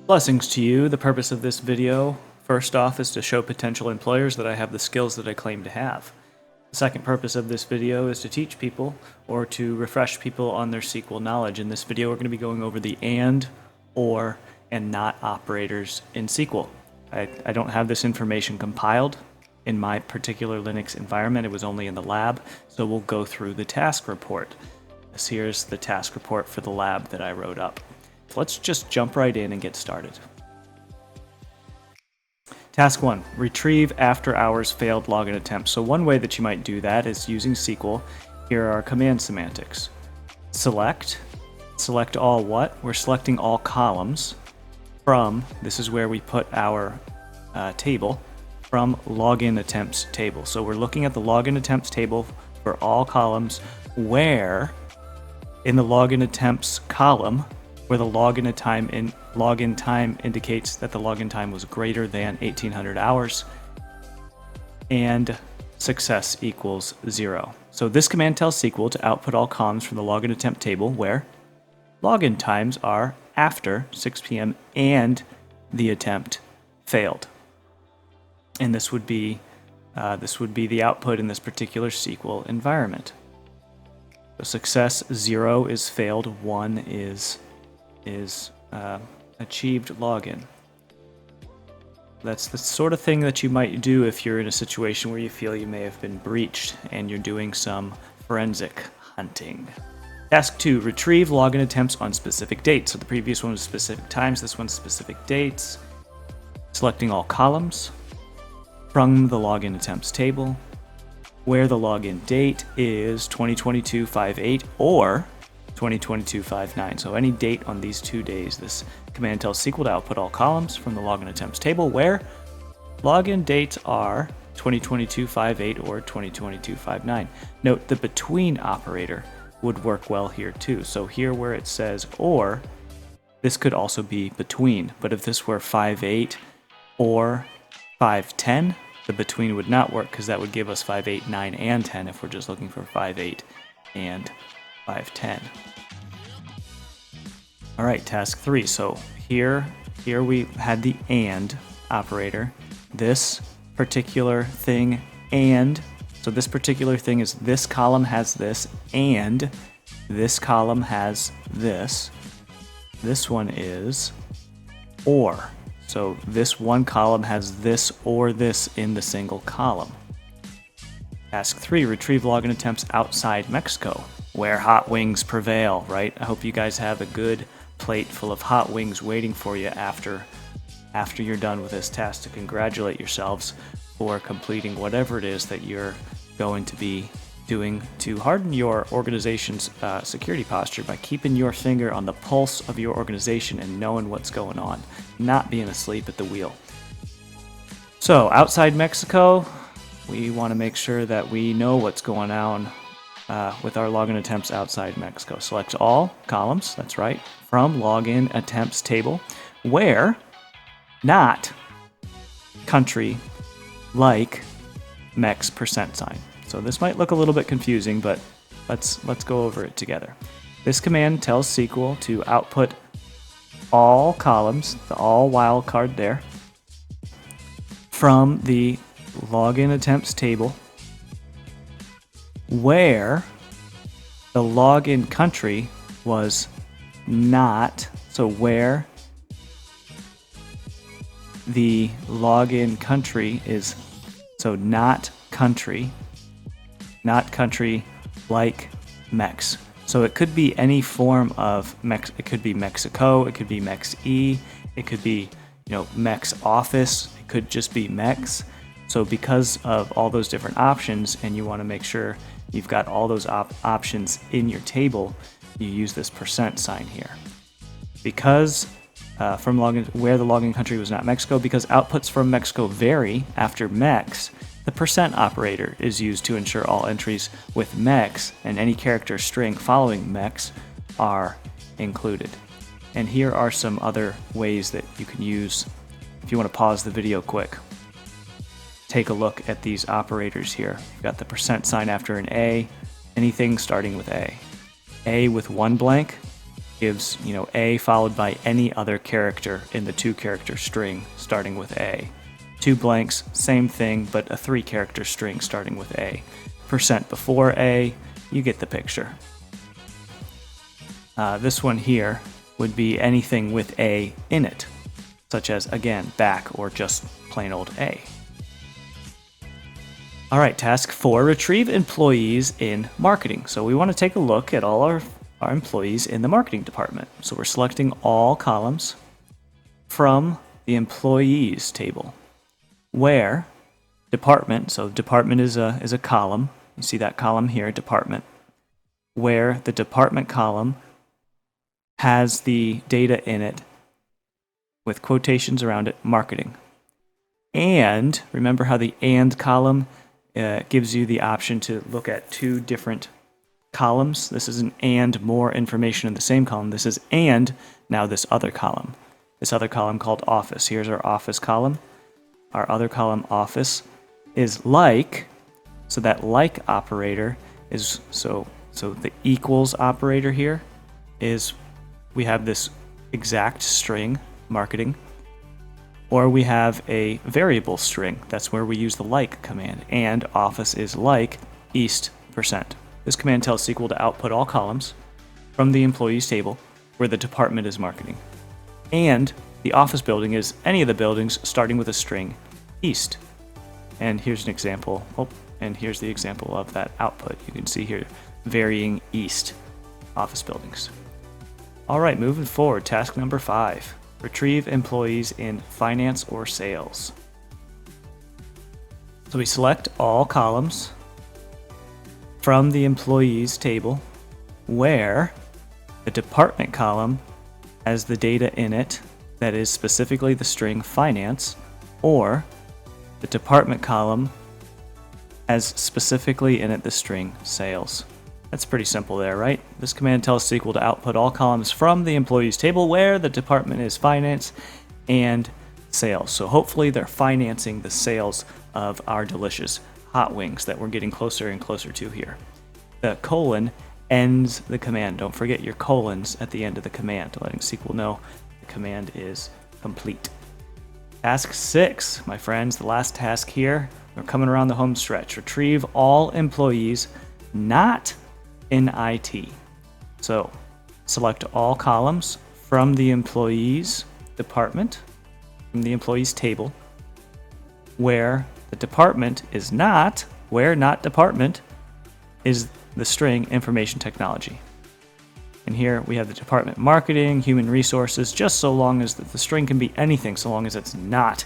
Blessings to you. The purpose of this video, first off, is to show potential employers that I have the skills that I claim to have. The second purpose of this video is to teach people or to refresh people on their SQL knowledge. In this video, we're going to be going over the and, or, and not operators in SQL. I don't have this information compiled in my particular Linux environment. It was only in the lab, so we'll go through the task report. This here's the task report for the lab that I wrote up. Let's just jump right in and get started. Task 1, retrieve after-hours failed login attempts. So one way that you might do that is using SQL. Here are our command semantics. Select all what? We're selecting all columns from, this is where we put our table, from login attempts table. So we're looking at the login attempts table for all columns where in the login attempts column, where the login time indicates that the login time was greater than 1800 hours and success equals 0. So this command tells SQL to output all columns from the login attempt table where login times are after 6 p.m. and the attempt failed. And this would be the output in this particular SQL environment. So success 0 is failed, 1 is achieved login. That's the sort of thing that you might do if you're in a situation where you feel you may have been breached and you're doing some forensic hunting. Task 2, retrieve login attempts on specific dates. So the previous one was specific times, this one's specific dates. Selecting all columns from the login attempts table where the login date is 2022-5/8 or 2022-5/9. So any date on these 2 days, this command tells SQL to output all columns from the login attempts table where login dates are 2022-5/8 or 2022-5/9. Note the between operator would work well here too. So here where it says or, this could also be between, but if this were 5/8 or 5/10, the between would not work because that would give us 5/8, 9, and 10 if we're just looking for 5/8 and 5/10. All right, task 3. So here we had the and operator. This particular thing and, so this particular thing is this column has this and this column has this. This one is or. So this one column has this or this in the single column. Task 3, retrieve login attempts outside Mexico, where hot wings prevail, right? I hope you guys have a good plate full of hot wings waiting for you after you're done with this task to congratulate yourselves for completing whatever it is that you're going to be doing to harden your organization's security posture by keeping your finger on the pulse of your organization and knowing what's going on, not being asleep at the wheel. So outside Mexico, we want to make sure that we know what's going on with our login attempts outside Mexico. Select all columns, that's right, from login attempts table where not country like Mex %. So this might look a little bit confusing, but let's go over it together. This command tells SQL to output all columns, the all wildcard there, from the login attempts table where the login country was not, so where the login country is, so not country like Mex. So it could be any form of Mex. It could be Mexico, it could be Mex-E, it could be, Mex Office, it could just be Mex. So because of all those different options, and you want to make sure you've got all those options in your table, you use this % here. Because from login, where the login country was not Mexico, because outputs from Mexico vary after Mex, the % operator is used to ensure all entries with Mex and any character string following Mex are included. And here are some other ways that you can use, if you want to pause the video quick. Take a look at these operators here. You've got the % after an A, anything starting with A. A with one blank gives, A followed by any other character in the 2-character string starting with A. 2 blanks, same thing, but a 3-character string starting with A. Percent before A, you get the picture. This one here would be anything with A in it, such as, again, back or just plain old A. All right, task 4, retrieve employees in marketing. So we want to take a look at all our employees in the marketing department. So we're selecting all columns from the employees table, where department, so department is a column. You see that column here, department, where the department column has the data in it with quotations around it, marketing. And remember how the and column gives you the option to look at 2 different columns. This is an and more information in the same column. This is and now this other column. This other column called office. Here's our office column. Our other column, office, is like. So that like operator is so the equals operator here is we have this exact string, marketing, or we have a variable string. That's where we use the like command. And office is like east %. This command tells SQL to output all columns from the employees table where the department is marketing. And the office building is any of the buildings starting with a string east. And here's an example. And here's the example of that output. You can see here varying east office buildings. All right, moving forward, task number 5. Retrieve employees in finance or sales. So we select all columns from the employees table where the department column has the data in it that is specifically the string finance, or the department column has specifically in it the string sales. That's pretty simple there, right? This command tells SQL to output all columns from the employees table where the department is finance and sales. So hopefully they're financing the sales of our delicious hot wings that we're getting closer and closer to here. The colon ends the command. Don't forget your colons at the end of the command, letting SQL know the command is complete. Task 6, my friends, the last task here. We're coming around the home stretch. Retrieve all employees not in IT. So select all columns from the employees department, from the employees table, where the department is not, where not department is the string information technology. And here we have the department marketing, human resources, just so long as the string can be anything, so long as it's not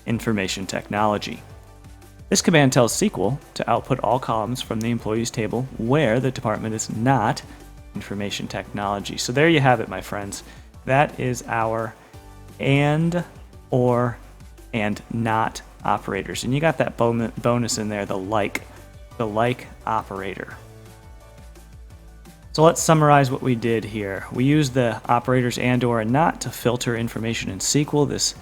information technology. This command tells SQL to output all columns from the employees table where the department is not information technology. So there you have it, my friends. That is our and, or, and not operators. And you got that bonus in there, the like operator. So let's summarize what we did here. We used the operators and, or, and not to filter information in SQL. This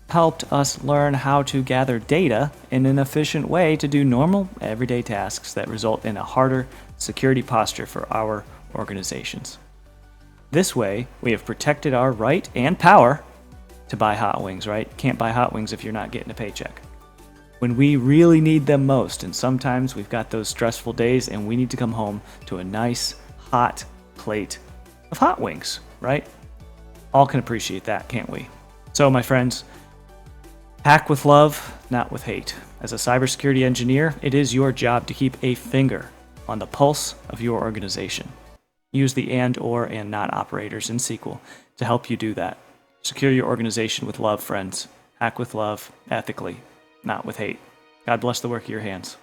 helped us learn how to gather data in an efficient way to do normal, everyday tasks that result in a harder security posture for our organizations. This way, we have protected our right and power to buy hot wings, right? Can't buy hot wings if you're not getting a paycheck. When we really need them most, and sometimes we've got those stressful days and we need to come home to a nice, hot plate of hot wings, right? All can appreciate that, can't we? So, my friends, hack with love, not with hate. As a cybersecurity engineer, it is your job to keep a finger on the pulse of your organization. Use the and, or, and not operators in SQL to help you do that. Secure your organization with love, friends. Hack with love, ethically, not with hate. God bless the work of your hands.